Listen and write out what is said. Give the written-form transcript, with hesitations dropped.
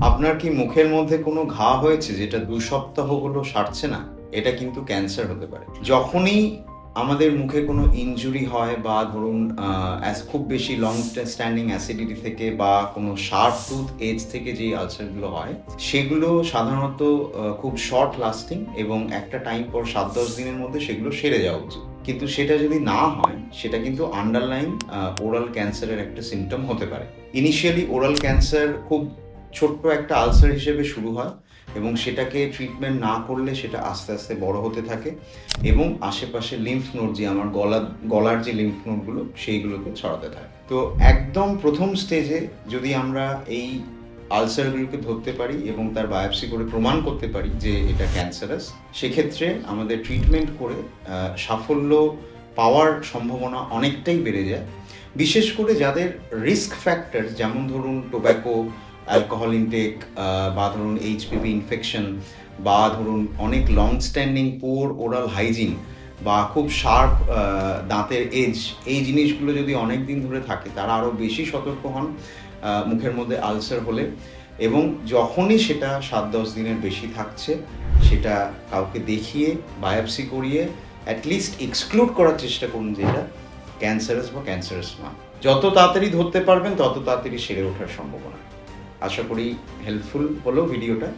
আপনার কি মুখের মধ্যে কোনো ঘা হয়েছে যেটা 2 সপ্তাহ হলো সারছে না? এটা কিন্তু ক্যান্সার হতে পারে। যখনই আমাদের মুখে কোনো ইনজুরি হয় বা ধরুন খুব বেশি লং স্ট্যান্ডিং অ্যাসিডিটি থেকে বা কোনো শার্প টুথ এজ থেকে যে আলসারগুলো হয়, সেগুলো সাধারণত খুব শর্ট লাস্টিং এবং একটা টাইম পর 7-10 দিনের মধ্যে সেগুলো সেরে যাওয়া উচিত। কিন্তু সেটা যদি না হয়, সেটা কিন্তু আন্ডারলাইন ওরাল ক্যান্সারের একটা সিম্পটম হতে পারে। ইনিশিয়ালি ওরাল ক্যান্সার খুব ছোট্ট একটা আলসার হিসেবে শুরু হয় এবং সেটাকে ট্রিটমেন্ট না করলে সেটা আস্তে আস্তে বড় হতে থাকে এবং আশেপাশে লিম্ফ নোড, যে আমার গলার যে লিম্ফ নোডগুলো সেইগুলোকে ছড়াতে থাকে। তো একদম প্রথম স্টেজে যদি আমরা এই আলসারগুলোকে ধরতে পারি এবং তার বায়োপসি করে প্রমাণ করতে পারি যে এটা ক্যান্সারাস, সেক্ষেত্রে আমাদের ট্রিটমেন্ট করে সাফল্য পাওয়ার সম্ভাবনা অনেকটাই বেড়ে যায়। বিশেষ করে যাদের রিস্ক ফ্যাক্টর, যেমন ধরুন টোব্যাকো, অ্যালকোহল ইনটেক, বা ধরুন এইচপিভি ইনফেকশন, বা ধরুন অনেক long standing poor oral hygiene, বা খুব শার্প দাঁতের এজ, এই জিনিসগুলো যদি অনেক দিন ধরে থাকে তারা আরও বেশি সতর্ক হন মুখের মধ্যে আলসার হলে। এবং যখনই সেটা 7-10 দিনের বেশি থাকছে, সেটা কাউকে দেখিয়ে বায়োপসি করিয়ে অ্যাটলিস্ট এক্সক্লুড করার চেষ্টা করুন যে এটা ক্যান্সারাস বা ক্যান্সারাস না। যত তাড়াতাড়ি ধরতে পারবেন তত তাড়াতাড়ি সেরে ওঠার সম্ভাবনা। আশা করি হেল্পফুল হলো ভিডিওটা।